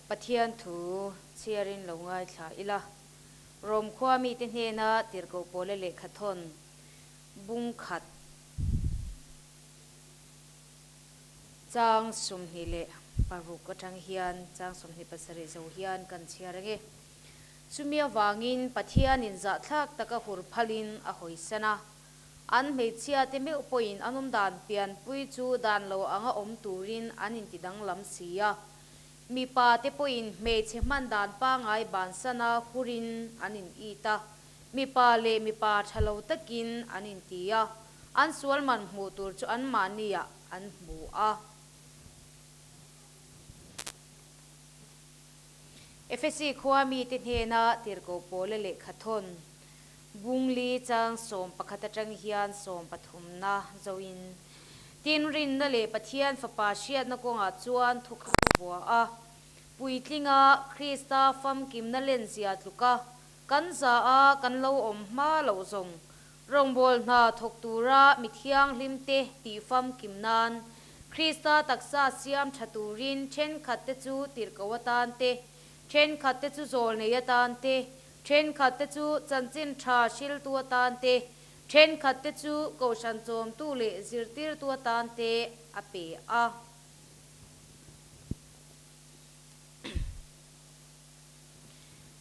pathian thu chiarin lo ngai thla ila rom khwa mi te hena tirko pole le khathon bung khat chang sum hi le paru ka thang hian chang sum hi pasari zo hian kan chiarage sumia wangin pathian in za thlak taka hur phalin a hoisana an meichia te me upoin anum dan pian pui chu dan lo anga om turin anin tidang lam sia mi pa te poin me che man dan pa ngai ban sana hurin anin ita mi pa le mi pa thalo takin anin tia an sual man mu tur chu an mania an mu a FSC khwami te hena tirko pole le khathon bungli chang som pakhata tang hian som pathum na zoin tin rin na le pathian fapa shiat na konga chuan thukhu bua a puitlinga krista fam kim na len zia tluka kan za a kan lo om ma lo zong rongbol na thoktura mithiang hlimte ti fam kim nan krista taksa siam thaturin chen khatte chu tirkawatan te chen khatte chu zol neyatan te chen khatte chu chanchin tha shil tu tan te chen khatte chu koshan chom tu le zirtir tu tan te ape a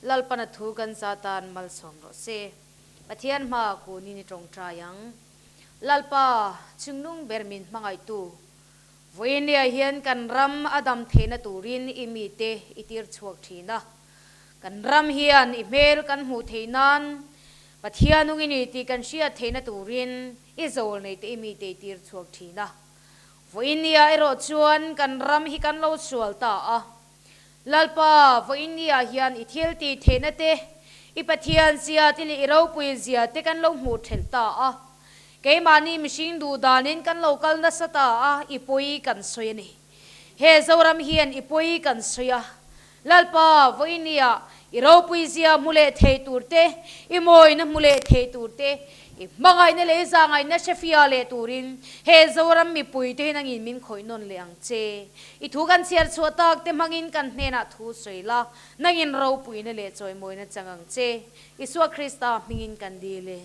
lalpana thu kan satan mal som ro se pathian ma ko ni ni tong trayang lalpa chingnung bermin mangai tu voinia hian kan ram adam thena turin imite itir chuak thina kan ram hian email kan hu theinan pathianung ini ti kan sia theina turin izol nei te imite tir chuak thina voinia ero chuan kan ram hi kan lo sual ta a lalpa voinia hian ithil ti theina te ipathian sia tili iro pui zia te kan lo mu thel ta a ke mani mishing du danin kan local na sata a ipoi kan soyani he zoram hian ipoi kan soya lalpa voinia iro pui zia mule thei turte imoi na mule thei turte i mangai na le zangai na shefia le turin he zoram mi pui te nangin min khoinon leang che I thu kan siar chuatak te mangin kan hena thu soila nangin ro pui na le choi moi na changang che isua krista mingin kan dile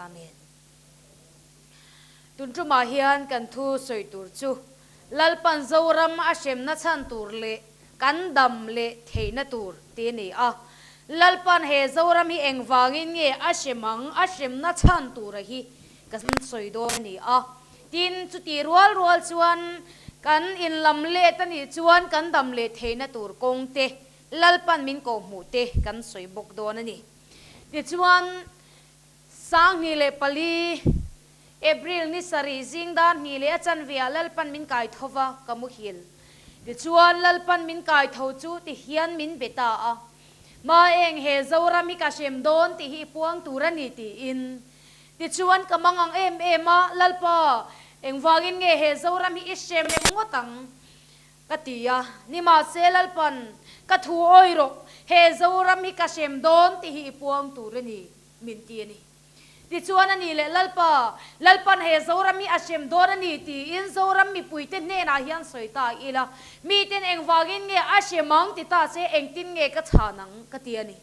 amen tuntuma hian kan thu soi tur chu lalpan zoram ashem na chan tur le kan dam le theina tur te ni a lalpan he zoram hi engwangin nge ashem na chan tur hi kan soi do ni a tin chu ti rual chuan kan in lam le tani chuan kan dam le theina tur kong te lalpan min ko mu te kan soi bok do na ni ti chuan sang ni le pali April ni sari zingdan ni le chan via lalpan min kai thova kamu hil ti chuan lalpan min kai tho chu ti hian min beta a ma eng he zoram hi ka shem don ti hi puang turani ti in ti chuan kamangang a lalpa eng wangin nge he zoram hi ishem le ngotang katia ni ma se lalpan ka thu oiro he zoram hi ka shem don ti hi puang turani min ti ni ti chuan ani le lalpan he zoram mi ashem dorani ti in zoram mi puite ne na hian soita ila mi ten engwagin nge ashemang ti ta se engtin nge ka chanang ka ti ani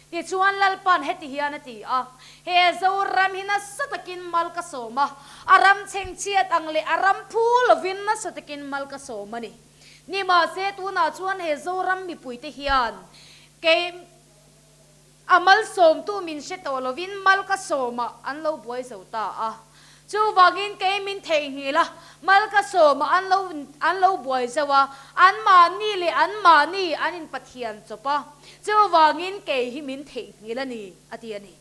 ti chuan lalpan heti hian ati a he zoram hina satakin mal ka soma aram chengchiat angle aram phul vin na satakin mal ka soma ni ma se tu na chuan he zoram mi puite hian ke amal som tu min se to lovin mal ka soma an lo boy zota a chu wagin ke min thei hila mal ka soma an lo boy zawa an ma ni anin pathian chopa chu wagin ke hi min thei hila ni atiani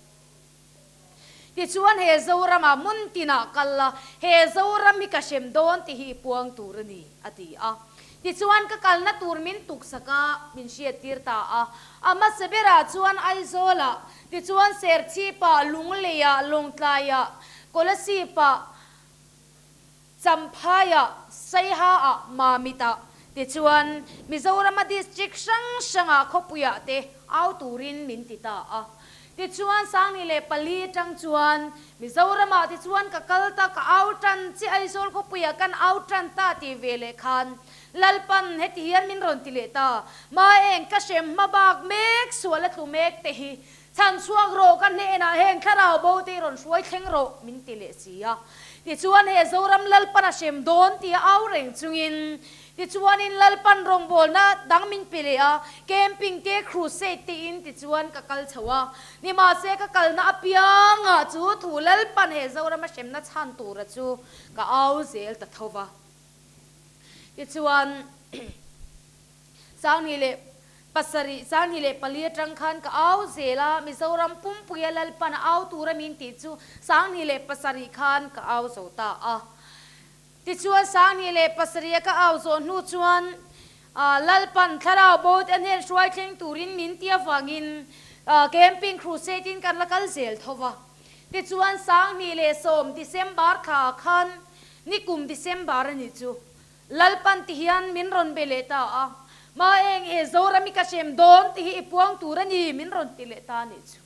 ti chuan he zoram a muntina kalla he zoram mi ka shem don ti hi puang turani ati a ti chuan ka kalna turmin tuksaka min sia tirta a ama sebera chuan aizola ti chuan serchi pa lungleya longtlaya kolasi pa champhaya saiha a mamita ti chuan mizoram district shanga khopuya te au turin min tita a ti chuan sang ni le pali tang chuan mi Zorama ti chuan ka kalta ka outran chi ai sol ko puya kan outran ta ti vele khan lalpan heti hian min ron ti le ta ma eng ka shem ma bak mek suala tu mek te hi chan suak ro kan ne na heng kharau bo ti ron suai thleng ro min ti le sia ti chuan he Zoram lalpan a shem don ti au reng chungin ti chuan in lalpan rong bol na dang min pile a camping te crusade ti in ti chuan ka kal chawa ni ma se ka kal na apianga chu thu lalpan he Zoram a shem na chan tu ra chu ka au zel ta thova ti chuan sang ni le pasari sang ni le palia tang khan ka au zela mi Zoram pum puya lalpan au tu ra min ti chu sang ni le pasari khan ka au so ta a ti chuan sang ni le pasari ka au zo nu chuan lalpan tharau bot an hen shwai thleng turin min tia wangin camping crusade in kan la kal zel thova ti chuan sang ni le som December kha khan ni kum December ni chu lalpan ti hian min ron bele ta a ma eng e Zoram ka shem don ti hi ipuang tura ni min ron ti le ta ni chu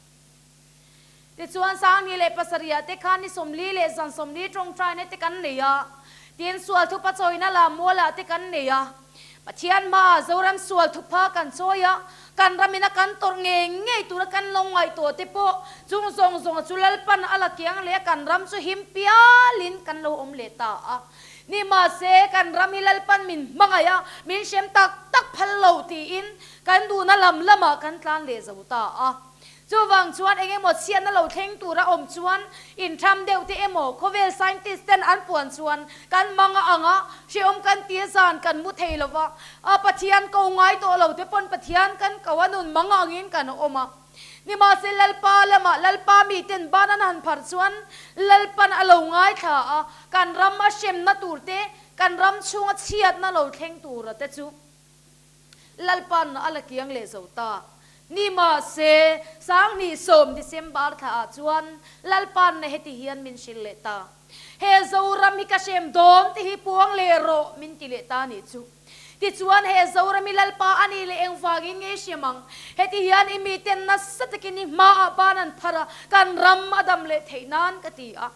ti chuan sang ni le pasaria te khan ni somli le zan somli tong trai ne te kan ne ya tin sual thu pa choina la mola te kan ne ya pathian ma Zoram sual thu pa kan choya kan ramina kan tor nge nge tura kan longai to te po chung zong zong chulal pan ala kyang le kan ram chu him pialin kan lo om le ta a ni ma se kan ramilal pan min mangaya min shem tak tak phallo ti in kan du na lam lama kan tlan le zauta a chu wang chuan enge mo sian na lo theng tura om chuan in tham deu te emo khovel scientist ten an puan chuan kan manga anga she om kan tia zan kan mu thei lova a pathian ko ngai to lo te pon pathian kan kawanun manga ngin kan oma ni ma se lalpa lama lalpa mi ten banan han phar chuan lalpan alo ngai tha a kan ram a shem na turte kan ram chunga chiat na lo thleng tur te chu lalpan ala kiang le zota ni ma se sang ni som December tha chuan lalpan ne heti hian min shil le ta he Zoram hi ka shem dom ti hi puang le ro min ti le ta ni chu ti chuan he Zoram lalpa ani le eng wagin nge shemang heti hian imi ten na satakini ma banan phara kan ram adam le theinan ka ti a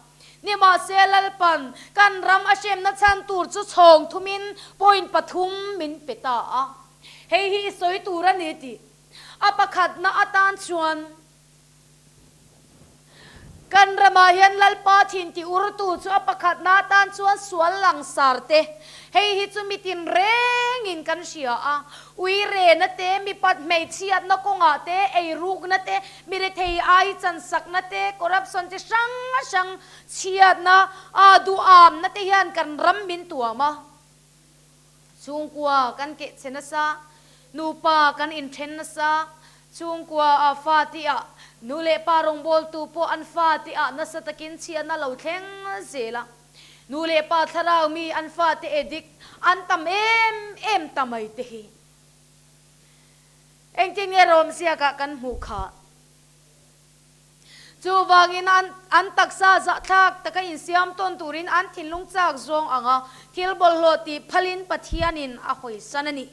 ni ma se lalpan kan ram a shem na chan tur chu chhong thumin point pathum min peta a hei hi soi tur ani ti apakhat na atan chuan kan ramayan lalpa thin ti urtu chu apakhat na atan chuan sual lang sarte hei hi chu mitin reng in kan sia a ui re na te mi pat mei chiat na konga te ei ruk na te mi re thei ai chan sak na te corruption te sang chiat na a du am na te hian kan ram min tuama chungkwa kan ke chena sa nupa kan in then na sa chungkwa a fatia nule parong bol tu po an fatia na sa takin chia na lo thleng zela nule pa tharau mi an fati edik an tam em tamai te hi engting nge rom sia ka kan mu kha chu wangin an taksa za thak taka in siam ton turin an thinlung chak zong anga thilbol loti phalin pathianin a hoi sanani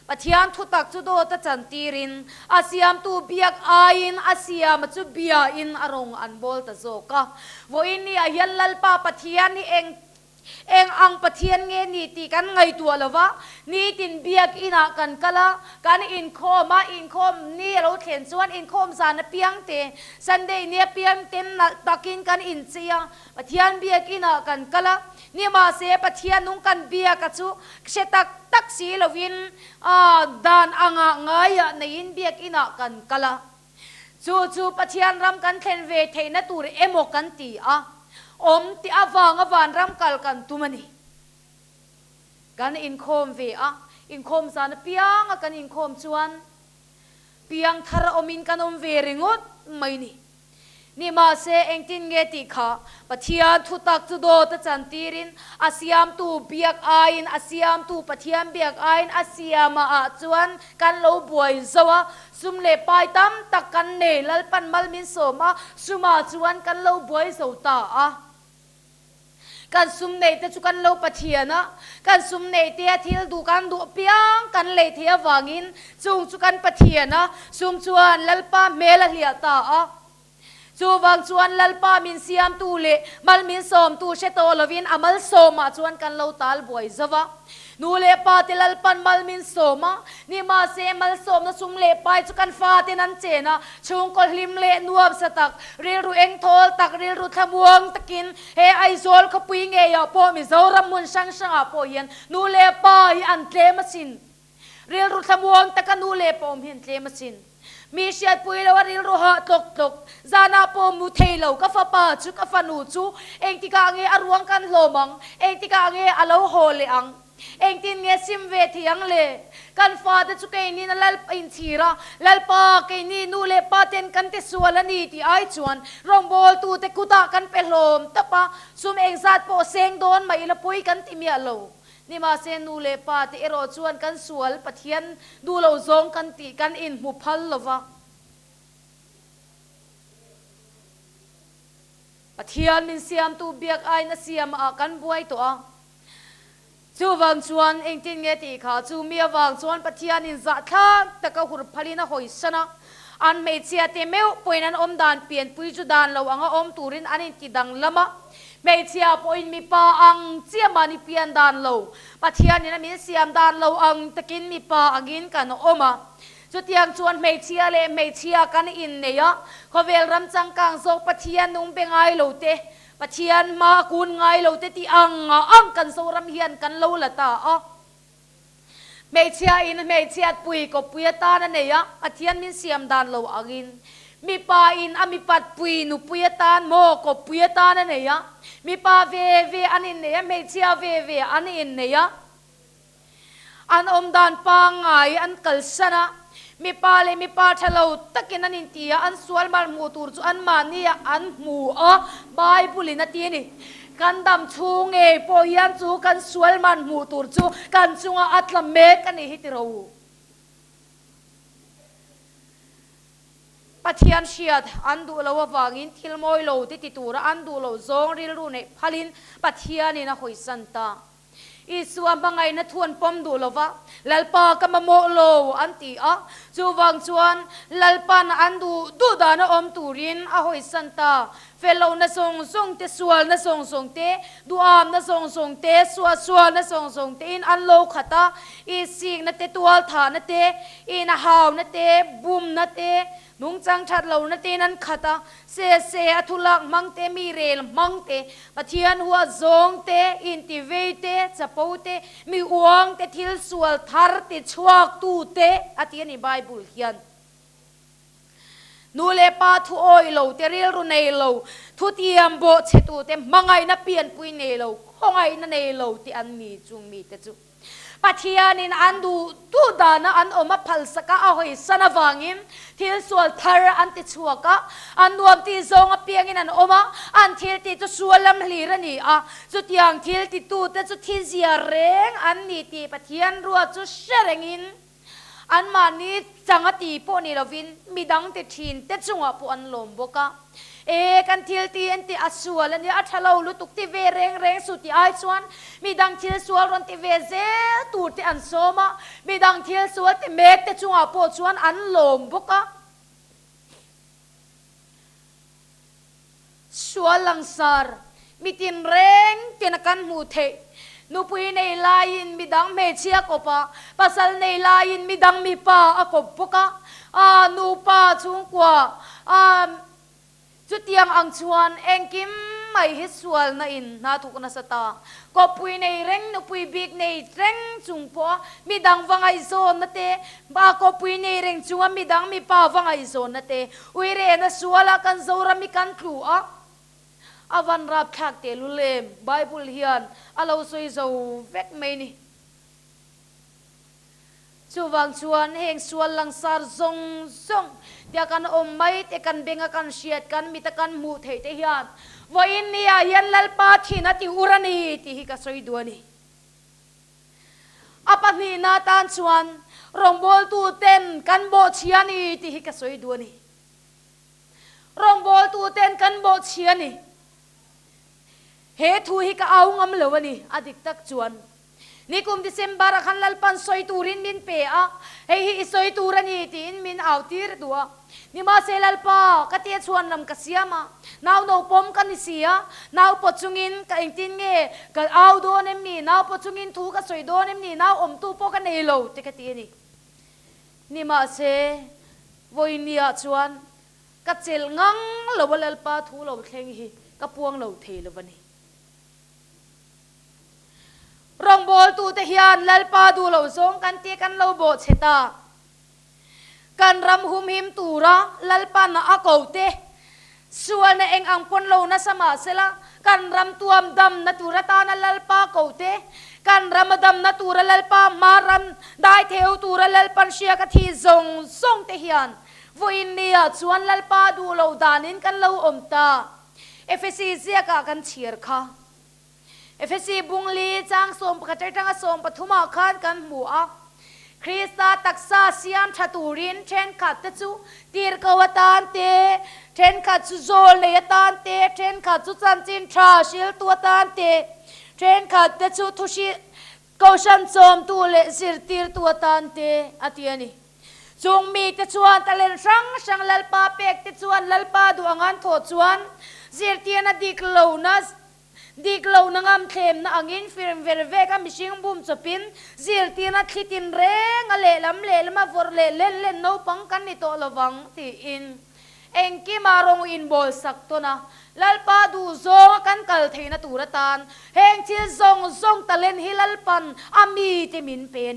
pathian thutak chu do ta chantirin asiam tu biak ain asiam chu bia in arong an bol ta zoka voin ni a hialal pa pathian ni eng ang pathian nge ni ti kan ngai tu alawa ni tin biak ina kan kala kan in khom ni ro thlen chuan in khom san piang te sunday ne piang ten na takin kan in chia pathian biak ina kan kala ni ma se pathian nung kan biak ka chu setak tak si lovin dan anga ngaya nein biak ina kan kala chu pathian ram kan thlen ve theina tur emo kan ti a om ti awan ram kal kan tumani kan in khom ve a in khom san piang kan in khom chuan piang thara omin kan om ve ringot mai ni ma se engtin nge ti kha pathian thutak chu do ta chantirin asiam tu biak ain asiam tu pathian biak ain asiama a chuan kan lo buai zawa sumle pai tam tak kan ne lalpan malmin soma suma chuan kan lo buai zota a kan sum nei te chu kan lo pathiana kan sum nei te thil du kan du piang kan le thia wangin chung chu kan pathiana sum chuan lalpa mela hlia ta a จูวังชวนลัลปามินเซียมตูเลมัลมินสอมตูเชโตลวินอามัลสอมาชวนกันเลาตาลบวยซะวะนูเลปาติลัลปันมัลมินสอมานี่มาเซมัลสอมนะซุมเลไปจุกันฟาตินันเจนะชุงกอลิมเลนัวบสตักเรียรูเองทอลตักเรียรูทำวงตะกินเฮไอโซลขปุยเงียปอมิโซรามุนช่างช่างปอยันนูเลปาอันเตลมาสินเรียรูทำวงตะกันนูเลปอมเห็นเตลมาสินมีเชียดปุยแล้วว่าริลรูหะตกจานาปอมุเทลก็ฟ้าป่าจุก็ฟ้านูจูเองที่กางเงอรวงกันโลมังเองที่กางเงอลาวโฮเลอังเองที่เงซิมเวทียังเลกันฟ้าแต่จุกเองนี่นั่นลัลอินทีระลัลปาเกนี่นูเลปาเต็นกันเตสวลนี่ที่ไอชวนรองบอลตูเตกุตากันเป็นลมตะปะซุมเองซาดโปเซงโดนไม่ละปุยกันที่เมียโลนี่มาเซนูเลปาที่เอโรชวนกันสวลปะเทียนดูเราซงกันตีกันอินหุพัลลวะปะเทียนมินเซียมตูเบียกไอนะเซียมอากันบวยตัวจูวังชวนเองจินเงตีขาจูเมียวังชวนปะเทียนอินจัดทักตะกะหุรพลีนะหอยชนะอันเมเชียเตเมวปวยนั้นอมดานเปลี่ยนปุยจุดานเราอังอมตูรินอันนี้ติดังละมะเมเชียปอยมีปาอังเจียมานิเปียนดานเราปะเทียนนี่นะมีเสียมดานเราอังตะกินมีปาอังอินกันอมะจุดยังชวนเมเชียเลเมเชียกันอินเนี่ยเขาเวลรำจังกังโซปะเทียนนุ่งเป็นไงเราเตปะเทียนมากุนไงเราเตที่อังกันโซรำเฮียนกันเราละตาเมเชียอินเมเชียปุยก็ปุยตานั่นเนี่ยปะเทียนมีเสียมดานเราอังอินมีปาอินอามีปัดปุยนุปุยตานโมก็ปุยตานั่นเนี่ยมีปาเวอันนี้เนี่ยเมเชียเวอันนี้เนี่ยอันอมดานปางไงอันกัลชนะมีปาเลมีปาทะเลตะกินนันอินทีอันสวลมามูตูร์จูอันมานี่อันมูบายบุลินาทีนี่กันดำชูงปอยันจูกันสวลมันมูตูร์จูกันจูอัตละเมกันนี่ฮิตเราปะเทียนเชียดอันดูเราว่าวังอินทิลมอยโลติตูระอันดูเราซองริลรูเนพลินปะเทียนี่นะหอยสันตาอีส่วนบางไงนะทวนปมดูเราว่าลัลปากำมโมโลอันตีจูวังชวนลัลปานอันดูดานอมตูรินหอยสันตาเฟลเรานะทรงเตสวลนะทรงเตดูอามนะทรงเตสวลนะทรงเตอินอันโลขตาอีสิงนะเตตัวฐานนะเตอินหาวนะเตบุมนะเตนุงจังชัดเรานะเตนันขตาเซอทุลักมังเตมีเรลมังเตปะเทียนหัวซงเตอินติเวเตจะปูเตมีอวงเตทิลสวลทาร์ติชวกตูเตอธินิไบเบิลเฮียนนูเลปาทุโอยโลเตเรียลรุเนโลทุติยมโบเชตูเตมังไงนะเปลี่ยนปุยเนโลข้องไงนะเนโลที่อันมีจุงมีเตจุปัทยานินอันดูดานะอันอมาพัลสกะเอาให้สนวังินที่สวลทาร์อันติชัวกะอันรวมที่ทรงอเปียงินอันอมาอันที่ติจุสวลลำลีระนี่จุดยังที่ติตูแต่จุดที่เสียเรงอันนี้ที่ปัทยานรัวจุดเชริงินอันมานี้จังตีพวกนี้เราวินมีดังติทินแต่จงว่าพวกอันลมบกะกันทิลตีอันที่อัศวรนี่อัฐเราลุตุกที่เวเร่งสุดที่ไอชวนมีดังทิลสวรรที่เวเซตูที่อันโซมามีดังทิลสวรที่เมกแต่จงว่าพวกชวนอันลมบกะสวลังสารมีตินเร่งตินกันมูเทนูปุยในลายินมีดังเมเชียกปะภาษาในลายินมีดังมีปาอกบปะนูปาจุงกว่าจุดยังอังชวนเองกิมไม่ฮิสวลนะอินนาทุกนัสตาก็ปุยในเร่งนูปุยบิกในเร่งจุงปะมีดังวังไอโซนนะเตบาก็ปุยในเร่งจุงมีดังมีปาวังไอโซนนะเตอุยเรนะสวลกันโซรามิกันครูอาวันรับขักเตลุเลมไบเบิลเฮียนอาเราสวยโซเวกไม่นี่ชูวังชวนเฮงชวนลังสารซงเดียกันอมไม่เตกันเบงกันเชียดกันมีตะกันมูเทเทียนวันนี้ยันลัลปาทีนัติอุรานีที่ฮิกสวยดวนี่อาปนีนาตานชวนรองบอลตูเต้นกันโบเชียนีที่ฮิกสวยดวนี่รองบอลตูเต้นกันโบเชียนีเฮทูฮิกเอางำเลวนี่อดิกตักจวน ni kum December khan lalpan soi turin min pe a hei hi soi turani tin min autir dua ni ma se lalpa ka te chuan lam ka siama naw no pom kan sia naw pochungin ka engtin nge ka au do nem ni naw pochungin thu ka soi do nem ni naw om tu po ka nei lo te ka ti ni ma se voinia chuan ka chel ngang lo lalpa thu lo thleng hi ka puang lo thei lo bani rong bol tu te hian lalpa du lo zong kan te kan lo bo cheta kan ram hum him tura lalpa na akote sual na eng ang pon lo na sama sela kan ram tuam dam na tura ta na lalpa kote kan ram dam na tura lalpa maram dai theu tura lalpan sia ka thi zong zong te hian voin nia chuan lalpa du lo danin kan lo omta FSC zia ka kan chiar kha FSC bungli chang som pakhatai tanga som pathuma khan kan mua Krista taksa siam thaturin tren khat te chu tir kawatan te tren khat chu zol le tan te tren khat chu chanchin tha sil tu tan te tren khat te chu thushi kaushan chom tu le sir tir tu tan te atiani chung mi te chuan talen sang lalpa pek te chuan lalpa du angan tho chuan zir tiana dik lo na ngam thlem na angin firm verve ka mishing bum chopin zir tina thitin reng ale lam vor le no pang kan ni to lawang ti in engki marong in bol sak to na lalpa du zong kan kal theina turatan heng chil zong talen hilalpan ami te min pe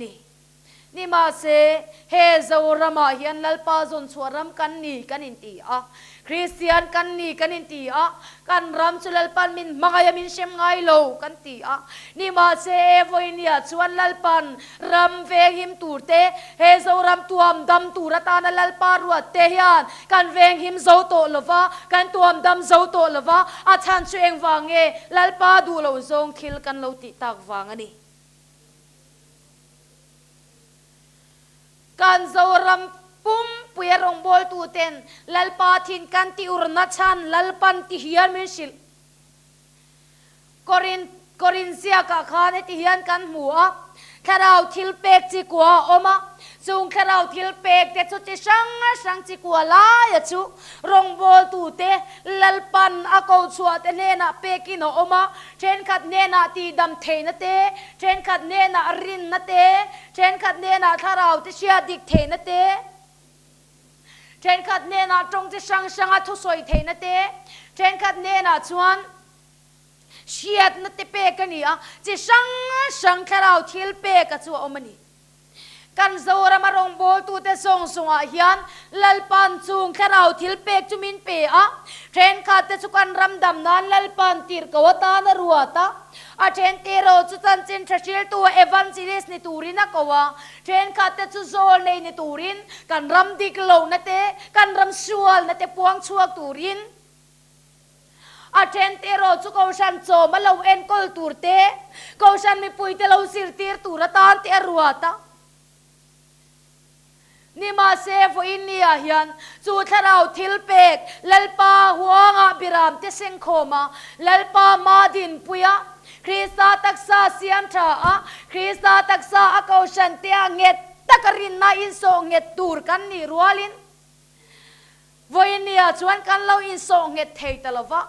ni ma se he Zorama hian lalpa zon chuaram kan ni kan in ti a Christian kan ni kan in ti a kan ram chulalpan min mangaya min sem ngai lo kan ti a ni ma se voinia chuan lalpan ram ve him turte he Zoram tuam dam turata na lalpa ruat te hian kan veng him zo to lova kan tuam dam zo to lova a chan chu eng wange lalpa du lo zong khil kan lo ti tak wangani kan Zoram pum puerong bol tu ten lalpa thin kan ti urna chan lalpan ti hian min sil korin sia ka khan ti hian kan mua kharau thil pek chi kwa oma chung kharau thil pek te chu chi sang chi kwa la ya chu rong bol tu te lalpan a ko chua te ne na pekino oma tren khat ne na ti dam theina te tren khat ne na rin na te tren khat ne na kharau te sia dik theina te tren khat ne na tong chi sang a thu soi theina te tren khat ne na chuan siat na te pe ka ni a chi sang kharau thil pe ka chu omani kan Zoram rong bol tu te song a hian lalpan chung kharau thil pek chu min pe a tren khat te chu kan ram dam nan lalpan tir kawata na ruata a tren te ro chu chan chin thashil tu evangelist ni turina kowa tren khat te chu zol nei ni turin kan ram dik lo na te kan ram sual na te puang chuak turin a tren te ro chu kaushan cho ma lo en kol turte kaushan mi puite lo sir tir turatan te ruata ni ma se vo inia hian chu tharau thil pek lalpa huanga biram te seng khoma lalpa ma din puya Krista taksa siam tha a Krista taksa a kaushan te anget takarin na in so nget tur kan ni rualin vo inia chuan kan lo in so nget thei talova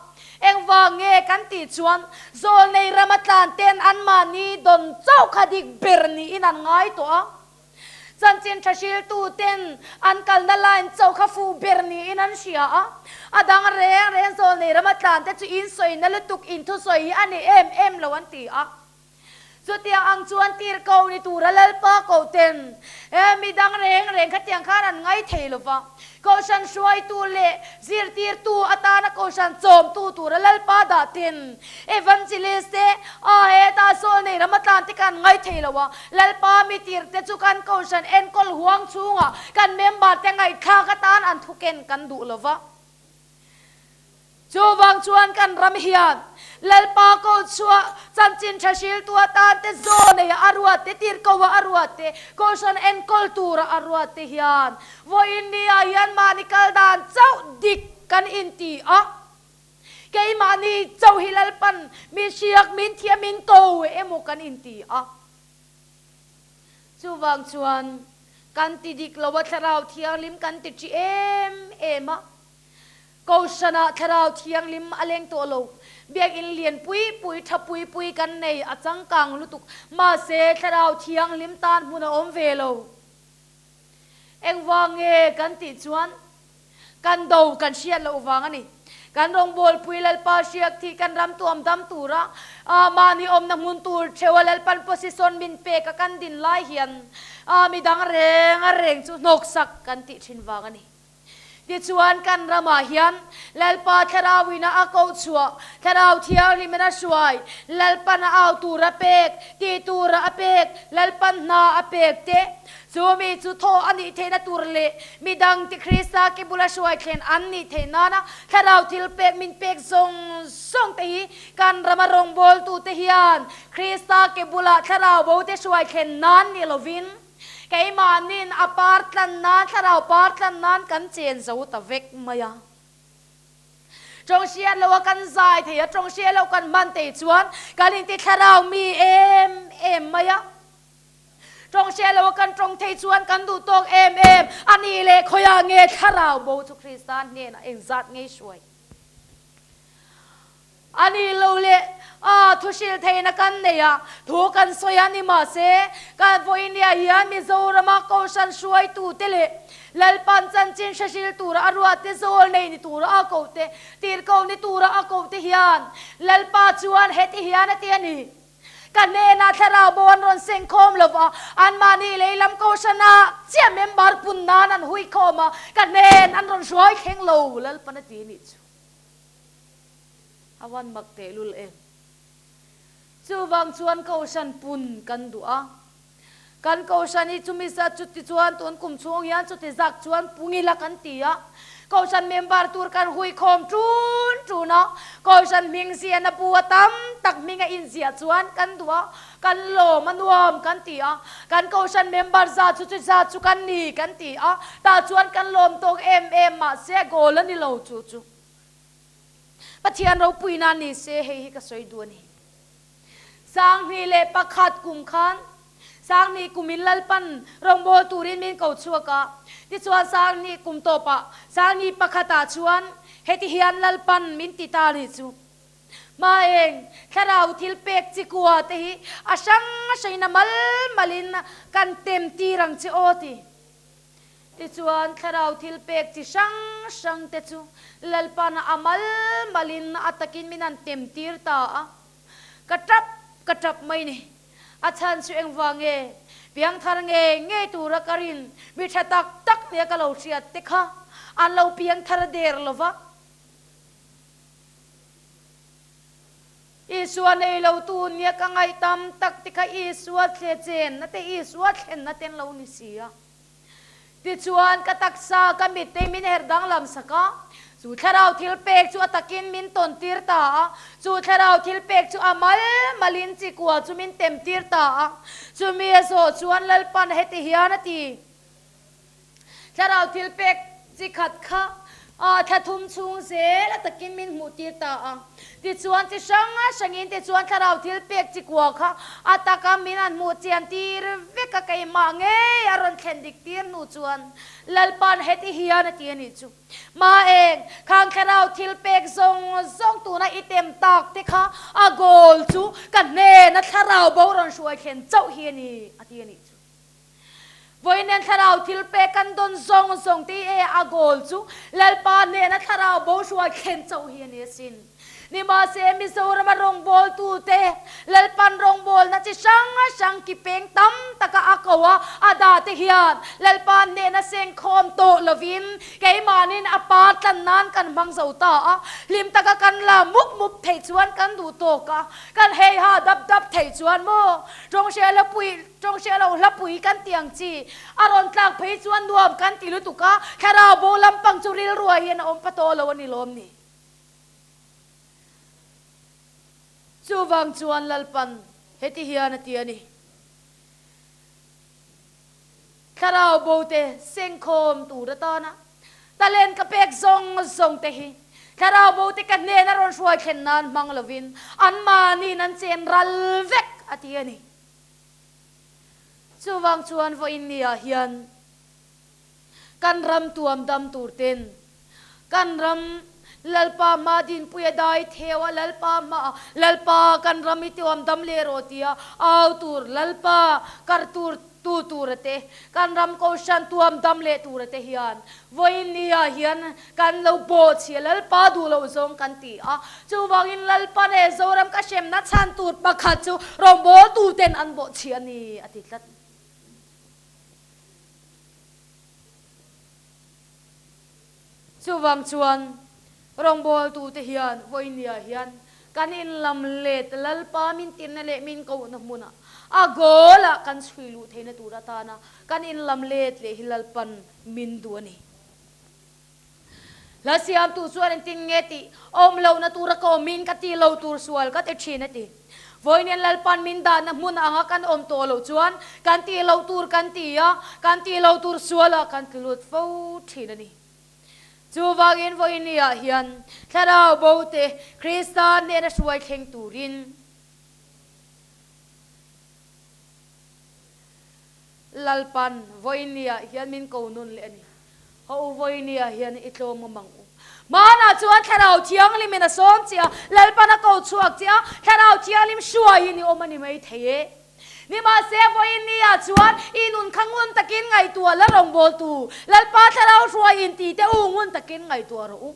eng wa nge kan ti chuan zol nei ramatlan ten an mani don chau khadik berni in an ngai to a chan chin thashil tu ten an kal na lain chau kha fu berni in an sia a adang reng zol nei ramatlan te chu in soi na lutuk in thu soi ani em lo an ti a chu tia ang chuan tir ko ni tura lalpa ko ten mi dang reng khatiang khan an ngai thei lova ko san suai tu le zir tir tu atana ko san chom tu tura lalpa da tin evangelist a he ta so nei ramatan ti kan ngai thei lova lalpa mi tir te chu kan ko san en kol huang chunga kan member te ngai kha ka tan an thuken kan du lova chu wang chuan kan ram hian lalpa ko chua chanchin thashil tu tan te zo nei arwa te tir ko wa arwa te ko san en kol tura arwa te hian vo india hian manikal dan chau dik kan inti a kei mani chau hilalpan mi siak min thia min ko emo kan inti a จูวังชวนกันติดิกลวัชราวเทียงลิมกันติจีเอ็มะกชนะชราวเทียงลิมอเลงตัวโลเบียกอินเลียนปุยทับปุยกันในอาจังกังลุตุกมาเสชราวเทียงลิมตานมุนอมเวโลเอ็งวางเงกันติชวนกันดูกันเชียร์เราวางอันนี้กันรองบอลปุยเลลปาเชียกที่กันรำตัวดำตัวระมานิอมนักมุนตูเชวเลลปันโพสิชันบินเปกกันดินไล่เฮียนมีดังเร่งจุนกสักกันติชินวางอันนี้ที่ชวนกันรำมาเฮียนเลลปาทราวินาอากาชัวทราวเทียริมนาช่วยเลลปันเอาตูระเปกตีตูระเปกเลลปันนาเปกเตจูมีจุดโทอันนี้เทนตูร์เล่มีดังที่คริสต์กิบุลาช่วยเทนอันนี้เทนานะถ้าเราทิลเปกมินเปกส่งตีกันรำรงบอลตูเทียนคริสต์กิบุลาถ้าเราโบเตช่วยเทนนั้นนี่ลวินไกมานินอพาร์ตนั้นถ้าเราพาร์ตนั้นกันเจนจะอุตเวกมายาจงเชียร์เรากันใจเถียจงเชียร์เรากันมันเตชวนกันอินติถ้าเรามีเอ็มมายาจงเชียร์เรากันจงเทชวนกันดูตกเอ็มอันนี้เลยขยาเงยถ้าเราโบทุคริสต์เนี่ยนะเองจัดเงยช่วยอันนี้เราเลยทุชิลเทนกันเนี่ยทุกันสวยนี่มาเสกันพอยเนี่ยยันมีโซรามาโกชันช่วยตูเตเลลลปันจันจินชชิลตูระอรวาเตโซลในนี่ตูระอาโกเตตีร์โกนี่ตูระอาโกเตฮิยันลลปาจวนเฮติฮิยันเตียนี่กันเนน่าทราบวนรอนเซงคอมลวะอันมานี่เลยลำโกชนะเจียเมมบาร์ปุนนานันหุยคอมากันเนนอันรอนช่วยเข่งโลลลปนตีนี่จูอาวันมักเตลุลเองจูวังชวนโกชันปุนกันดัวกันโกชันนี่จุมิสัจุดที่ชวนตุนกุมช่วงยันจุดที่จักชวนปุงิละกันตีอะโกชันเมมบาร์ตูร์กันหุยคอมจูนะโกชันมิงเสียนบัวตั้มตักมิงอินเสียชวนกันดัวกันโลมันวอมกันตีอะกันโกชันเมมบาร์ซาจุกันนี่กันตีอะตาชวนกันลมตกเอ็มมาเสียโกลันนี่โลจูปะเทียนเราปุยนานี่เสียเฮฮิกสวยดัวนี่สร้างนี่เลปะขัดกุมขันสร้างนี่กุมิลลปันรองโบตูรินมินเกาชัวกะที่ชวนสร้างนี่กุมโตปะสร้างนี่ปะขัดตาชวนเฮติฮิอันลลปันมินติตาลิจูมาเองถ้าเราทิลเปกจิกัวเตหิอาชังใช้น้ำมัลินกันเต็มตีรังจิโอติที่ชวนถ้าเราทิลเปกจิชังเตจูลลปันอามัลินอัตกินมินันเต็มตีร์ตากระจับไม่นี่อาจารย์ช่วยวางเงเพียงทางเงตูรักรินวิชาตักเนี่ยก็เราเสียติค่ะอันเราเพียงทางเดรลวะอีส่วนในเราตูเนี่ยก็ไงตามตักติค่ะอีส่วนเจนนั่นแต่อีส่วนนั่นแต่เรานิสียที่ชวนกตักษากันมิดเตมินเฮร์ดังลำสักจูทาราวทิลเปกจูอัตกินมินตนตีร์ตาจูทาราวทิลเปกจูอามัลินจิกัวจูมินเต็มตีร์ตาจูมีโซชวนลลปันเฮติฮิยานตีทาราวทิลเปกจิขัดข้าถ้าทุ่มชุงเสแล้วตะกินมินหูตีตาที่ชวนที่ช่างอินที่ชวนถ้าเราทิลเปียกจิกวัวค่ะตะกามินันหูเจียนตีร์เวกไก่มาเงยอารอนเข็นดิกตีร์นูชวนลลปันเฮติฮิยานตีนี่จูมาเองข้างถ้าเราทิลเปียกซงตัวน่ะอีเต็มตากที่ค่ะโกลจูกันเน่นะถ้าเราบ่รอนช่วยเข็นเจ้าเฮียนี่ตีนี่วันนั้นถ้าเราทิลเปกันโดนส่งที่โกลจูลลปานเนี่ยนะถ้าเราบ่ช่วยเข็นเจ้าเฮียนี่สินนี่มาเซมิโซรมารองบอลตูเตลลปันรองบอลนะจิช่างกิเปงตั้มตะกะอากวะดาเทียนลลปันเนี่ยนะเซงคอมโตลวินไกมานินอปาร์ตันนั้นกันบังเสาตาลิมตะกะกันละมุบเทชวนกันดูโตกะกันเฮฮาดับเทชวนโมจงเชลปุยจงเชลเราปุยกันเตียงจีอารอนตากเพชวนรวมกันติลุตุกะแค่เราโบลัมปังจุริลรวยเห็นอมปะโตลวันนี้ลมนี่จูวังชวนลลปันเฮติฮิยานตีนี่ข้าเราโบเตเซงโคมตูระตานะตะเลนกระเปกส่งเตหิข้าเราโบเตกันเนนรอนช่วยเข็นนานมังลวินอันมานี่นันเจนรัลเวกตีนี่จ chu wang chuan vo in nia hian kan ram tuam dam tur ten kan ram lalpa ma din puya dai thewa lalpa kan ram itiwam dam le rotia au tur lalpa kar tur tu turate kan ram ko shan tuam dam le turate hian voin nia hian kan lo bo chi lalpa du lo zong kan ti a chu wangin lalpa ne zoram ka shem na chan tur pakhat chu rombo tu ten an bo chi ani atitlat chu wang chuan rongbol tu te hian voin nia hian kan in lam let lalpa min tin le min ko na muna agola kan swilu theina turata na kan in lam let le hilalpan min duani la siam tu suan tin ngeti om lo na tura ko min ka ti lo tur sual ka te thina ti voinen lalpan min da na mun anga kan om to lo chuan kan ti lo tur kan ti ya kan ti lo tur suala kan tlut fo thina ni chu wangin voinia hian tharau bote kristan ne na suai thleng turin lalpan voinia hian min ko nun le ani ho voinia hian itlom mang u mana chuan tharau thiang limena som chia lalpana ko chuak chia tharau thiang lim suai ni omani mai theye ni ma se voinia chuan inun khangun takin ngai tua la rongbol tu lalpa tharau suai in ti te ungun takin ngai tua ro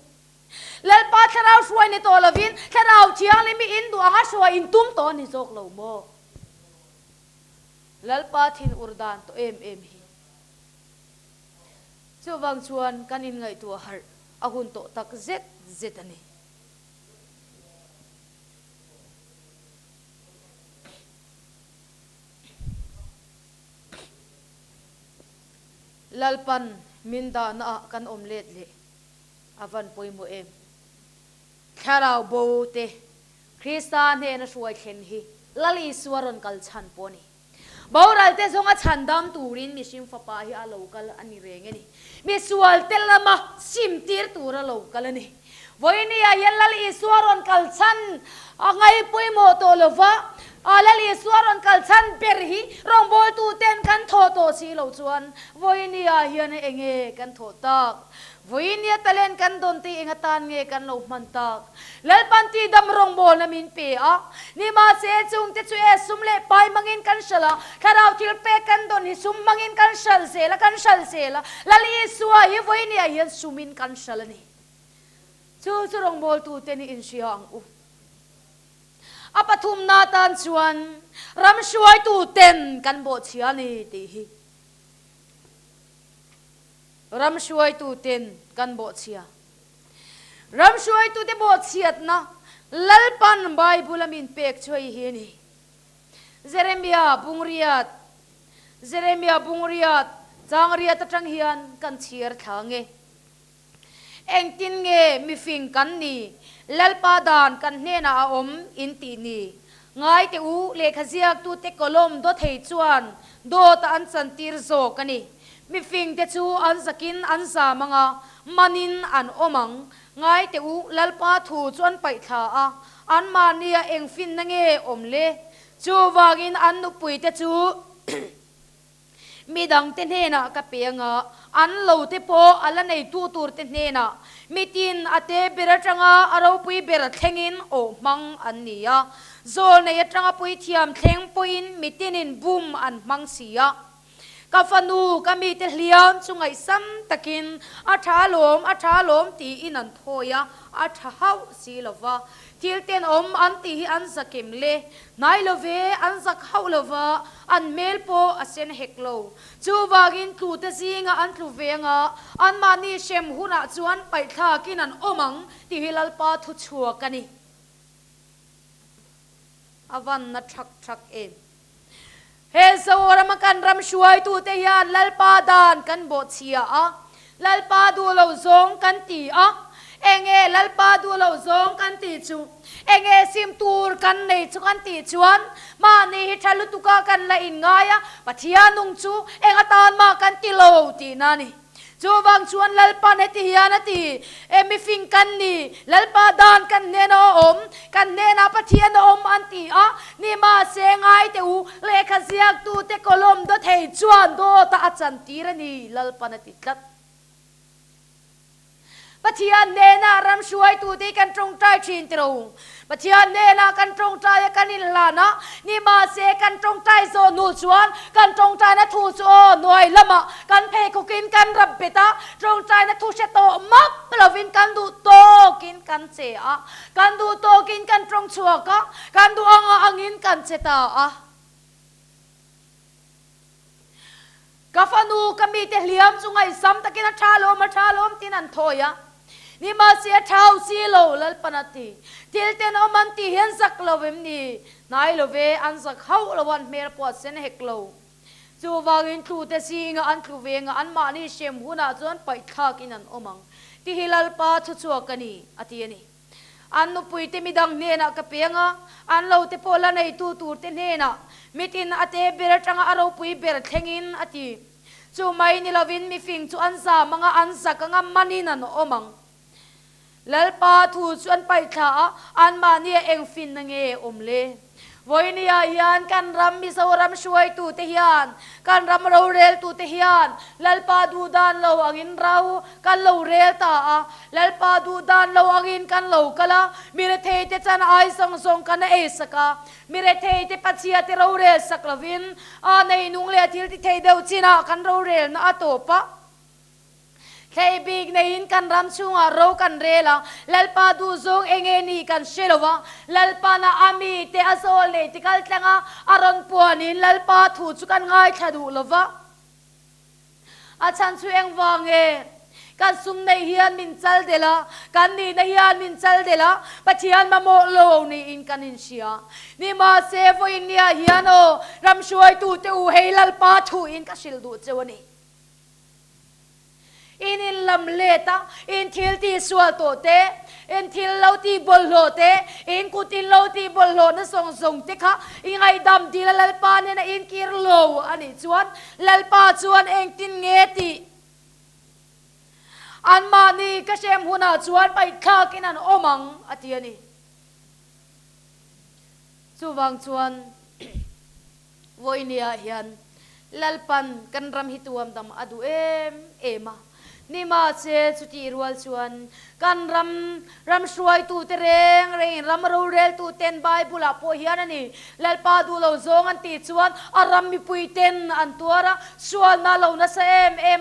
lalpa tharau suai ni to lovin tharau thiang lim in du anga suai in tum to ni jok lo mo lalpa thin urdan to em hi chu wang chuan kanin ngai tu har ahun to tak zet ani lalpan minda na kan omlet le avan poimo em tharau bote kristan he na suai thlen hi lali swaron kal chan poni baural te zonga chandam turin mi sim fapa hi a local ani rengeni mi sual telama sim tir tura local ani voini ya yallal iswaron kalchan angai poimo to lova alal iswaron kalchan perhi rombol tu ten kan tho to si lo chuan voini ya hian enge kan tho tak voini talen kan don ti ingatan nge kan lo man tak lalpan ti dam rombol na min pe a ni ma se chung te chu e sumle pai mangin kan shala kharau til pe kan don hi sum mangin kan shal se la lali suwa hi voini ya hian sumin kan shalani chu rombol tu te ni in siang u apathum na tan chuan ram shuai tu ten kan bo chiani ti hi ram shuai tu ten kan bo chia ram shuai tu te bo chiat na lalpan bible amin pek choi hi ni jeremia bungriat changriat atang hian kan chiar thange engtin nge mi fing kan ni lalpa dan kan hena a om in ti ni ngai te u le khaziak tu te kolom do thei chuan do ta an chan tir zo kani mi fing te chu an zakin an za manga manin an omang ngai te u lalpa thu chuan pai tha a an mania eng fin na nge om le chu wagin an nu pui te chu mi dang te hena ka penga an lo te po ala nei tu tur te hena mitin ate beratanga aro pui berat thengin o mang an nia zol nei atanga pui thiam thleng poin mitinin bum an mang sia kafanu kami te hliam chungai sam takin athalom ti inan thoya athau silova tilten om anti hi an zakim le nai love an zak hau lova an melpo asen heklo chu wagin tu te zinga an tlu venga an mani shem huna chuan pai tha kin an omang ti hilal pa thu chua kani avan na thak em he Zoram kan ram shuai tu te ya lalpa dan kan bo chia a lalpa du lo zong kan ti a enge lalpa du lo zong kan ti chu enge sim tur kan nei chu kan ti chuan ma ni hi thalu tuka kan la in ngaya pathia nung chu enga tan ma kan ti lo ti na ni จูวังชวนลัลปานติยานาทีมิฟิงกันนี่ลัลปาดานกันเนนอมกันเนนาปะเทียนอมอันตีนี่มาเซงไอเตอูเลขเสียกตูเตกลมดเทจวนโดตาจันตีรนีลัลปานติตัดปะเทียนเนนารำช่วยตูที่กันตรงใจชินตรงปะเทียนเนนากันตรงใจกันนิลานะนี่มาเสกันตรงใจโซนูชวนกันตรงใจนะทูโซหน่วยละมะกันเพคุกินกันรับเบตาตรงใจนะทูเชโตมักปลวินกันดูโตกินกันเจกันดูโตกินกันตรงชัวก็กันดูอังินกันเจตากาฟานูก็มีแต่เหลี่ยมจุงไงซ้ำตะกินชาโลมาชาโลมที่นั่นโทยนี่มาเสียเท้าซีโลลัลปนาตีทิลเตนอมันตีเห็นสักโลเวมนี่นายโลเวอันสักเขาละวันเมรปวดเส้นเฮกโลจูวากินทูเตซีงอันทูเวงอันมานี่เชมหุนาจวนไปท่ากินันอมังที่ฮิลัลปาทุชัวกันนี่อติยนี่อันนุปุยเตมิดังเนนะกะเปียงอันโลเตโพลาในตูตูเตเนนะมิตินอเตเบรจังอารปุยเบรเทงินอติจูไม่นิลาวินมิฟิงจูอันซามังอันสักงัมมันนี่นันอมังลัลปาทูชวนไปท่าอันมาเนี่ยเองฟินนังเออมเลวันนี้ยันกันรำมิสาวรำช่วยตูเทียนกันรำเราเรลตูเทียนลัลปาดูดานเราอังินเรากันเราเรลตาลัลปาดูดานเราอังินกันเรากะละมิเรเทเตจันไอซองกันเอสกามิเรเทเตปัจเจียเตเราเรลสักลวินในนุ่งเลียทิลที่เทเดวจินากันเราเรลนะอโตปะใครบีกในอินกันรำช่วงเรากันเรล่ะลัลปาดูซงเองนี่กันเชลวะลัลปานาอามีเตอโซเลติกัลตังอารอนปวนินลัลปาถูจุกันง่ายขดูลวะอาจารย์ช่วยเองวางกันซุ่มในเฮียนมินจัลเดล่ะกันนี่ในเฮียนมินจัลเดล่ะปัจจัยมาโมโลนี่อินกันอินเชียนี่มาเซฟอินเนียเฮียนโอรำช่วยตูเตอูเฮลัลปาถูอินกัชิลดูเจวนี่อินลำเลตาอินทิลตีสวลโตเตอินทิลเลาตีบอลโลเตอินกุติลเลาตีบอลโลนั่นส่งเตค่ะอินไงดำดีละลปาเนี่ยนะอินกิรโลอันนี้ชวนลปาชวนเองตินเงติอันมานี่ก็เชมหุนาชวนไปข้ากินอันโอมังอติยนี่สุวังชวนวันนี้เฮียนลัลปันกันรำฮิตวมดำอดูเอมานี่มาเชสุติรวลชวนกันรำช่วยตูเตเรงรำรูเรลตูเตนใบบุลาโพเฮียนันนี่ลัลปาดูเราซงอันติชวนอารำมีปุยเตนอันตัวระชวนน่าเราน่าเซ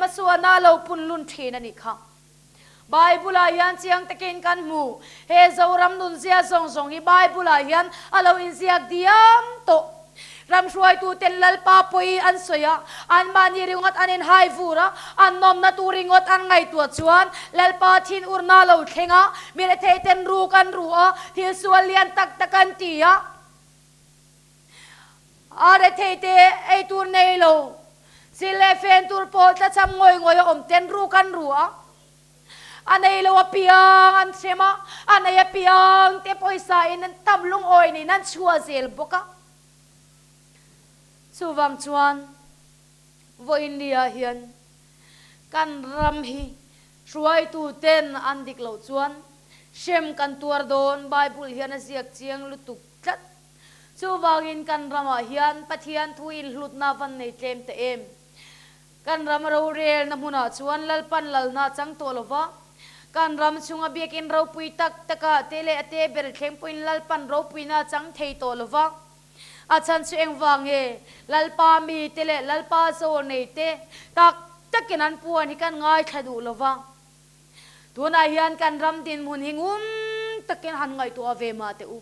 มาชวนน่าเราปุ่นลุนเทนันนี่ค่ะใบบุลายันเสียงตะกินกันหมู่เฮซารำนุนเสียส่งอีใบบุลายันอาเราอินเสียกเดียมโตรำช่วยตูเต็นลัลปาปุยอันสยอันมานีริงอดอันอินไฮฟูระอันนอมนาตูริงอดอันไงตัวชวนลัลปาทินอุรนาเราเทงะมีเลเทเต็นรูกันรัวที่สวนเลียนตักตะกันตียอาเรเทเตไอตูเนโลสิเลเฟนตูร์โพจะจำงอยอมเต็นรูกันรัวอันนี้เราว่าเปียงอันเชมาอันนี้เปียงเตปอยสายนั่นตำลุงอ้อยนี่นั่นชัวเซลบกะสุวังชวนวันนี้เฮียนกันรำฮีช่วยตูเต้นอันดิกเหล่าชวนเชมกันตัวโดนไบเบิลเฮียนเสียกเชียงลุตุกจัดสุวังอินกันรำเฮียนปะเทียนทุยลุดนาวันในเต็มเต็มกันรำเราเรียนนมุนาชวนลัลปันลัลนาจังตัวลวะกันรำช่วงเบียกินเราปุยตักตะกะเตเลเตเบรเข้มปุยลัลปันเราปุยนาจังเทยตัวลวะอาจารย์เชียงวังลัลปามีเตเลลัลปาโซเนเตตักตะกินันปวนที่กันง่ายขดูลวะตัวนายยันกันรำดินมุนหิงตะกินหันไงตัวเวมาเตอุ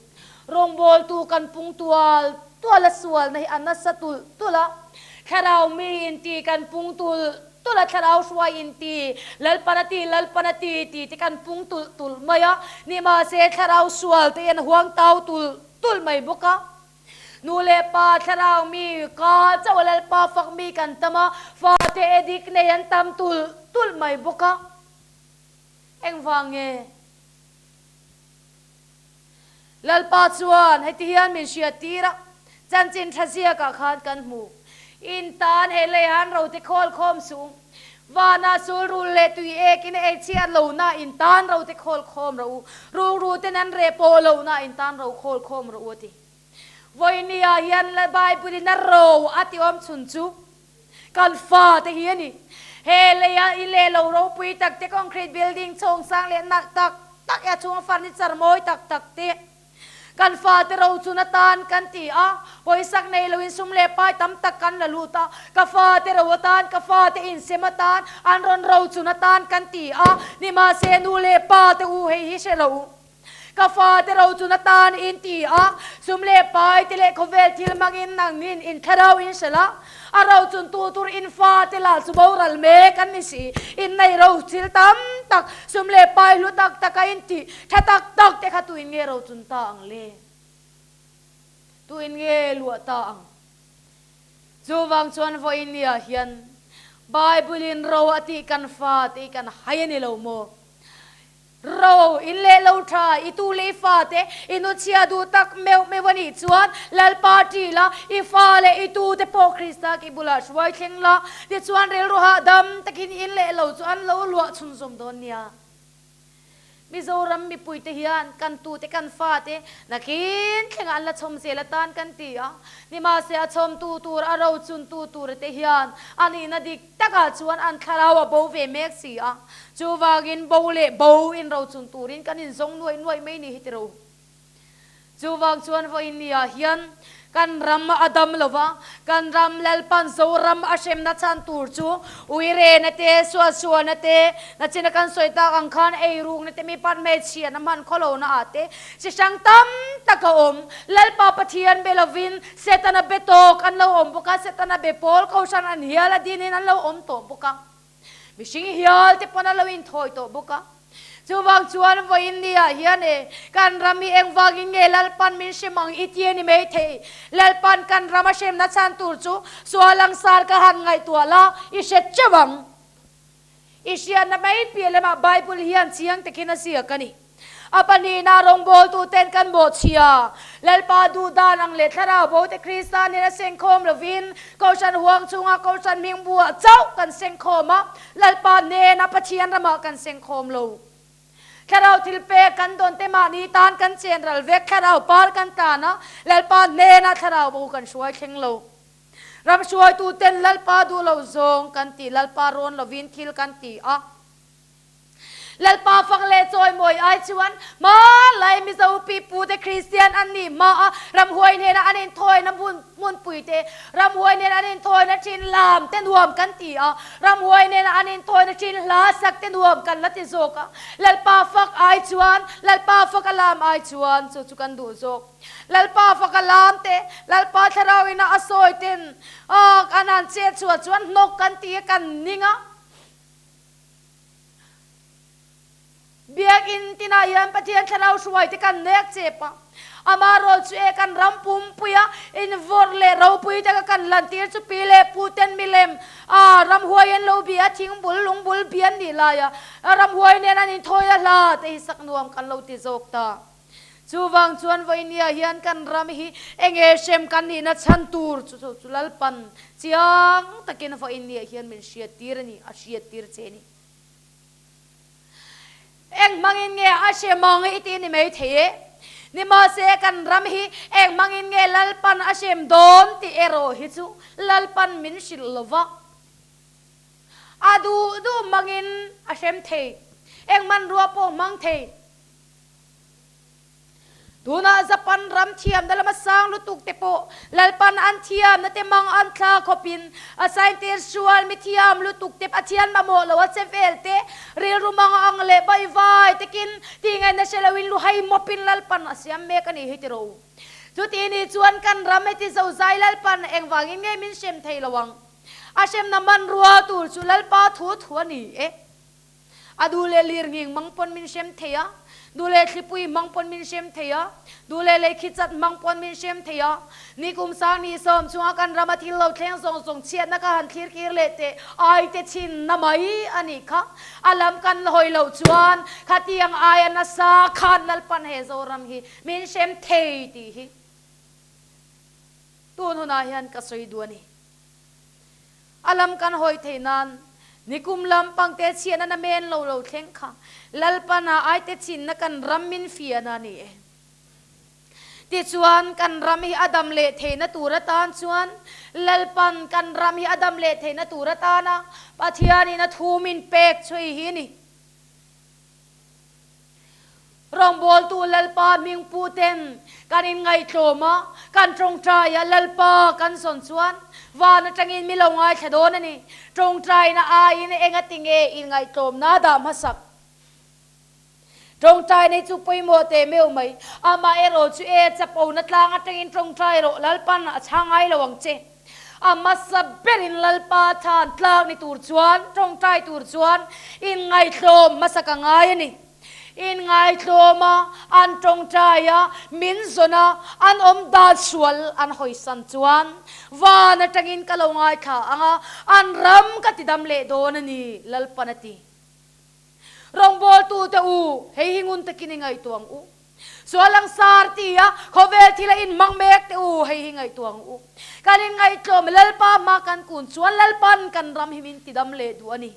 รงโบลตูกันปุงตัวละส่วนในอันนัสตุตัวละแค่เรามีอินตีกันปุงตัวละแค่เราช่วยอินตีลัลปนาตีตีที่กันปุงตุลมายะนี่มาเสแค่เราช่วยเตียนห่วงเตาตุลไม่บุกะนูเลปาแค่เรามีก็เจ้าลัลปาฟักมีกันตมาฟาเตเอดิกเนียนตามตุลไม่บุกะเอ็งฟังลัลปาชวนให้ที่ยันมินเชียตีระจันจินทัศยากาขานกันหมู่อินตานเฮเลยันเราที่โคลคมสูง ว่านาสูรูเลตุยเอกินเอเชียโลนาอินตันเราเตโคลโคมเรารูเตนันเรโปโลนาอินตันเราโคลโคมเราทีวันนี้ยันละบายบุรินารออาติอมสุนจูกันฟ้าเตฮีนี่เฮเลยอิเลเราปุยตักเตคอนกรีตบิลดิ้งชงสร้างเลนนักตักยาชงฟันนิจารมอยตักเตกันฟ้าเตเราจุนตานกันตีบอยสักในลวินสุมเลปายตั้มตักกันละลูตากาฟ้าเตเราตานกาฟ้าเตอินเซมตานอันรอนเราจุนตานกันตีนี่มาเซนูเลปาเตอูเฮฮิเชเรากาฟ้าเตเราจุนตานอินตีสุมเลปายเตเลโคเวลทิลมังอินนังนินอินทาราวอินเชละเราจุนตูอินฟ้าเตลาสุบาวรัลเมกันนิสีอินในเราทิลตั้มตักสุมเลปายลุตักตะกอินตีถ้าตักเตขัตุอินเงเราจุนตาอังเลตุอินเงลัวตาอังจูวังชวนฟอินเนียเฮียนไบเบิลินเราอติกันฟ้าติกันหายนิเราโมเราอินเลเราทาอิตูเลฟ้าเตอินุเชียดูตักเมวันนี้ชวนลลปาร์ตีละอิฟ้าเลอิตูเตโปคริสตากิบุลาชวยเข่งละเดชวนเรลรูฮาดัมตะกินอินเลเราชวนเราลัวชุนสมดอนเนียมิโซรัมมีปุยเทียนกันตูเตกันฟ้าเตนักอินเข่งอันละชมเสลตานกันตีนี่มาเสียชมตูระเราจุนตูระเทียนอันนี้นาดิกตะกาชวนอันคาราวะโบเวเมกซีจูวากินโบเล่โบอินเราจุนตูรินกันอินทรงหน่วยไม่นี่ฮิตเราจูวางชวนฟอินเนียเฮียนกันรำอดัมลวะกันรำเลลปันโซรัมอาเชมนัชันตูร์จูอุยเรนเตสัวนเตนัชนกันสวยตาอังคารเอรุงเตมีปันเมเชียน้ำมันโคโลนาเตสิช่างตั้มตะกอมเลลปาปะเทียนเบลวินเซตันเบโตกันเราอมบุกาเซตันเบปอลเขาชันอันเฮียละดีนินันเราอมโตบุกามิชิงเฮียลเตปนันเราอินทอยโตบุกาจูวังชวนฟอินเดียเฮียนกันรามีเองวากินเงลลปันมินเชมังอิเทียนิเมเทลลปันกันรามาเชมนัชันตูร์จูสวาลังสารกหันไงตัวละอิเชตจวังอิเชียนไม่เปลี่ยนเลยมาไบเบิลเฮียนเสียงตะกินเสียกันนี่ปนีนารองโบตูเต้นกันโบเชียเลลปาดูดานังเลทราโบเตคริสตานีเซงโคมลวินเขาชันห่วงชุงเขาชันมิงบัวเจ้ากันเซงโคมเลลปาเนนับเชียนระมากันเซงโคมโลแค่เราทิลเปกันโดนเตมานีตานกันเจนรัลเวกแค่เราปาร์กันตานะเลลปาเนนัทราโบกันช่วยเข่งโลรับช่วยตูเต้นเลลปาดูเราซงกันตีเลลปารอนลวินทิลกันตีเลลปาฟังเลจอยมวยไอชวนมาไลมิซาอุปีปูเตคริสเตียนอันนี้มารำหวยเนี่ยนะอันนี้ถอยน้ำมุนปุยเตรำหวยเนี่ยนะอันนี้ถอยนะชินลามเต้นรวมกันตีรำหวยเนี่ยนะอันนี้ถอยนะชินลาสักเต้นรวมกันละติโซกเลลปาฟักไอชวนเลลปาฟักลามไอชวนสุกันดูโซกเลลปาฟักลามเตเลลปาทราวินะอสอยเต้นอันนั้นเจ็ดชวนนกกันตีกันนิงเบียกินตินายันปะเทียนชะเราช่วยที่กันเนกเจ็บอามาโรช่วยกันรำปุ่มปุยอินวอร์เลเราปุยแต่กันลันตีสุปีเลปูเตนมิเลมรำหัวยันเราเบียทิ้งบุลลงบุลเบียนนี่ลายรำหัวเนี่ยนั่นทอยละแต่สักนวมกันเราติโจกตาจูวังชวนไว้เนี่ยยันกันรำฮีเองเชมกันนี่นัดชันตูร์จุลลปันเจียงตะกินไว้เนี่ยยันเป็นเชียตีรนี่อาเชียตีรเจนี่เอ็งมังอินเงยอาเชมังอิตินี่ไม่เทนี่มาเสกันรำฮีเอ็งมังอินเงยลลปันอาเชมโดนติเอโรฮิจูลลปันมินชิลลวะดูมังอินอาเชมเทเอ็งมันรัวโปมังเทดูน่าจะปันรำเทียมดัลมาสร้างลุตุกเตโปลลปันอันเทียมนั่นเตมังอันคลาขบินอาศัยเตอร์ชวลมิเทียมลุตุกเตปอาเทียนมาโมลวัดเซเฟลเตเรียรุมังอังเลบายไวเตกินที่ไงนั่นเชลวินลุให้มปินลลปันอาเซียมเมกันนี่ฮิตโรจุดที่นี่ชวนกันรำให้ที่เจ้าใจลลปันเองวางยังไงมินเชมไทยระวังอาเชมน้ำมันรัวตูจุลลปาทัวนี่ดูเลลีร์งิงมังปนมินเชมเทียดูเลคลิปุยมังปนมินเชมเทียดูเลขิจัดมังปนมินเชมเทียนี่กุมสางนี่สมช่วงกันรามาทิลเราเทงส่งเชียดนักหันคีร์เลเตไอเตชินนามัยอันนี้ค่ะอาลัมกันลอยเราจวนขัดยังไอนัสาขันลปันเฮโซรัมฮีมินเชมเทียตีฮีตัวนุนายันกัสอยดวนี่อาลัมกันหอยเทนัน นิคุมลำปังเตชียนนั่นเมนเราเข่งค่ะลัลปานาไอเตชินนักันรัมมินฟียนานี่ติชวนกันรามีอดัมเลเทนตูรตานชวนลัลปันกันรามีอดัมเลเทนตูรตานะปัทยานีนะทูมินเป็กช่วยหินี่รองบอลตูลัลปามิงปูเตนกันอินไงโตมากันตรงใจลัลปากันสนชวนวานะจังอินมิลงไงขดอนนี่ตรงใจนะอาอินเองติงเออินไงโตมนาดามาสักตรงใจในจุปยโมเตเมลไหมอามาเอโรจูเอจะปูนัดลางอัตยินตรงใจโรลัลปันช่างไงระวังเจอามาสับเบรินลัลปาทานลางในตูรจวนตรงใจตูรจวนอินไงโตมมาสักไงนี่อินไงโตมาอันตรงใจมินซนะอันอมดาสวลอันหอยสันจวนวานะจังอินกะลงไงค่ะอันรำกติดำเลโดนนี่ลัลปานตีรองบอลตูเตอูเฮหิงุนตะกินไงตัวงูส่วนลังสาร์ตีเขาเวทีละอินมังเมกเตอูเฮหิงไงตัวงูการอินไงโจมลัลปามากันกุนส่วนลัลปันกันรำหิมินติดำเลดวนี่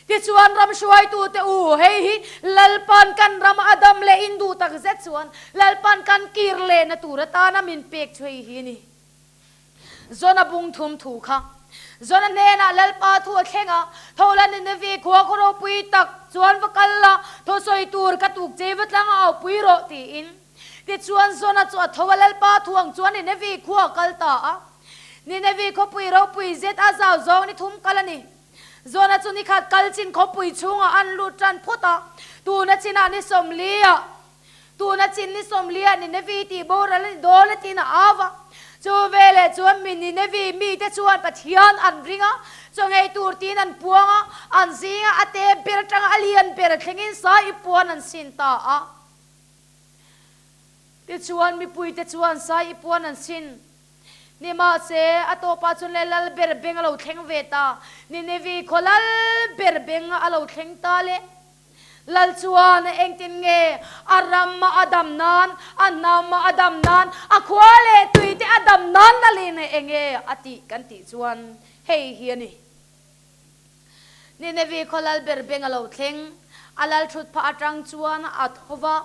ที่ส่วนรำช่วยตูเตอูเฮหิลัลปันกันรำอดัมเลอินดูตักเซตส่วนลัลปันกันกีร์เลนตูรตานามินเปกช่วยหินี่โซนบุงทุมถูกค่ะจนเนี่ยนะลัลปาทัวเข่งทว่านี่นวีขัวครบปุยตักจวนวกัลละทศอยตูร์กตุกเจวิตลังเอาปุยโรตีอินที่จวนจวนจวนทว่าลัลปาทวงจวนนี่นวีขัวกัลตานี่นวีขัวปุยโรปุยเจ็ดอาซาวจงนี่ทุ่มกัลนี่จวนจวนนี่ขัดกัลจินขัวปุยชุงอันลุจันพุตาตูนัจินานิสมเลียตูนัจินนิสมเลียนี่นวีตีโบราณโดเลตินาอาวะจูเวเลจวนมินิเนวีมีแต่จวนปัทยานอันริงจงไอตูร์ตีนันปวงอันซิงอเตเปรจังอเลียนเปรทิงินสายปวนอันสินตาแต่จวนมีปุยแต่จวนสายปวนอันสินนี่มาเสอตัวปัจจุบันเลลเบรเบงเราเทงเวตานี่เนวีคนลเบรเบงเราเทงตาเลลัลชวนเองตินเงอารามมาอดัมนันอันนามาอดัมนันอควาเลตุยเตอดัมนันนั่นเลยเองเงอติกันติชวนเฮเฮียนี่นี่เนวีคนลัลเบรเบงเราเทงอัลลัลชุดพระจังชวนอัทวะ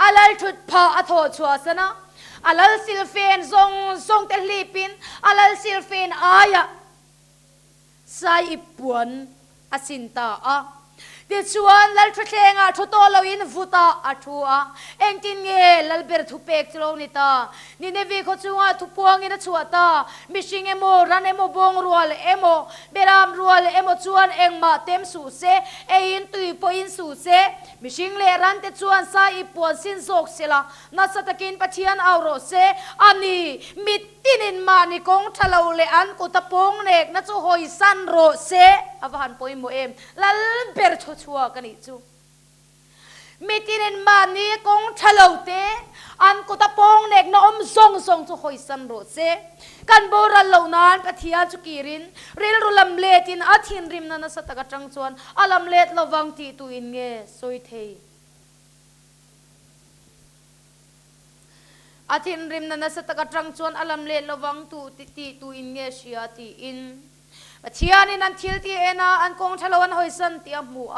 อัลลัลชุดพระอัทวชัวสนะอัลลัลซิลเฟนทรงเตลีปินอัลลัลซิลเฟนอายะไซปวนอสินตาที่ชวนลัลทุเชงทุโตลวินฟุตาอัทัวเองจินเงลัลเบรทุเปกจลงนิตานี่เนวีเขาชวนทุปวงอินชัวตามิชิงเอโมรันเอโมบงรัวเลเอโมเบรามรัวเลเอโมชวนเองมาเต็มสูเซเออินตุยปอินสูเซมิชิงเลรันเตชวนซาอิปวนสินโซกเซลานัสตะกินปะเทียนเอาโรเซอันนี้มิตินินมานิกงทะเลาเลอันกุตะปงเนกนัจูหอยสันโรเซอวหันปอยโมเอมลัลเบรทุชัวกันอีจูมิตินินมานิกงทะเลาเตอันกุตะปงเนกนอมซงจูหอยสันโรเซกันโบราณเหล่านั้นปะเทียจุกีรินเรลรุลัมเลตินอาทินริมนันสตะกจังชวนอาลัมเลตระวังตีตุอินเงสวยเทอาทินริมนันสตะกจังชวนอาลัมเลตระวังตูติตุอินเงชียตีอินปะเทียนี่นันทิลตีเอนาอันกงทะเลวันหอยสันตีอมัว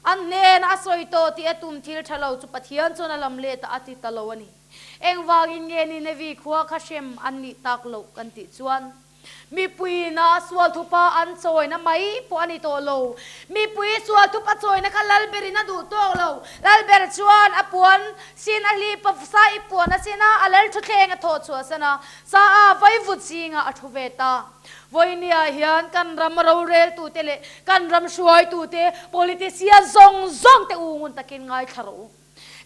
อันเนนอาสอยโตตีตุมทิลทะเลจุปะเทียนชวนอาลัมเลตอาทิตะลวนี่เองวากินเงนี่เนวีขัวข้าเชมอันนี้ตักโลกันติชวนมีปุยนะสวลทุปาอันซอยนะไม่ปอันนี้โตโลมีปุยสวลทุปาซอยนะคันลัลเบรินะดูโตโลลัลเบรชวนอปวนสินอลีปฟซาอิปวนนะสินะอัลลทุเทงะโทชัวสนะซาอาไวฟุตซิงะอัทุเวตาวันนี้เฮียนกันรำเราเรลตูเตเลกันรำช่วยตูเต politician ซงเตอูงุนตะกินง่ายทารุ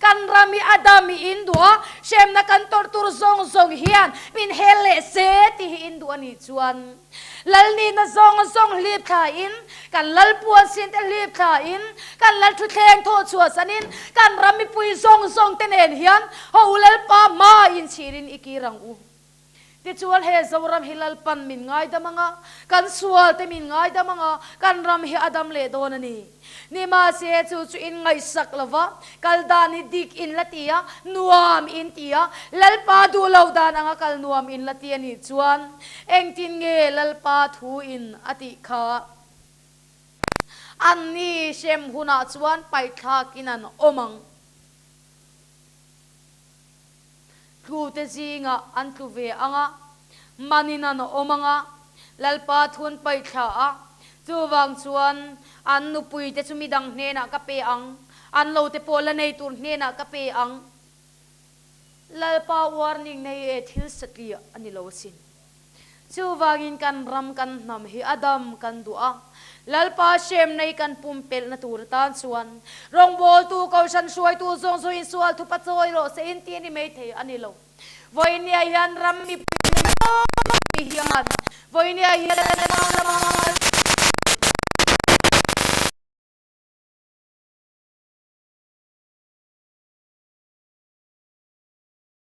กันรามีอาดามีอินดัวเชมนักันตอร์ตูร์ซงเฮียนเป็นเฮเลเซติอินดัวนี่ชวนลัลนี่นะซงลีบขาอินกันลัลปวนสินเตลีบขาอินกันลัลทุเทงโทชัวสันินกันรามีปุยซงเตเนนเฮียนฮาวลัลปามาอินชีรินอิกิรังอูที่ชวนเฮซาวรำฮิลัลปันมินง่ายดามังกันสวลเตมินง่ายดามังกันรำฮิอาดัมเลโดนนี่นี่มาเสียจูอินง่ายสักละวะกัลดานิดิกอินละตียนัวมอินตียลัลปาดูเลวดานังกัลนัวมอินละตียนี่ชวนเองตินเงลัลปาทูอินอติขา อันนี้เชมหุนาชวนไปทากินันอมังรูเตจิงะอันตุเวอังะมันนันอมังะลัลปาทุนไปทาจูวังชวนอันนุปุยเตจุมิดังเนนะกะเปอังอันโลเตโปละในตุนเนนะกะเปอังลัลปาวาร์นิงในเอทิลสตีอันนี้โลสินจูวังอินกันรำกันนำฮิอดัมกันดัวลัลปาเชมในกันปุ่มเปิลนาตูรตานชวนรองโบลตูเขาฉันช่วยตูซงสุอินสวลทุปัจจอยโรเซอินตีนี่ไม่เทอันนี้โลวันนี้ยันรำมีปีนฮิยันวันนี้ยัน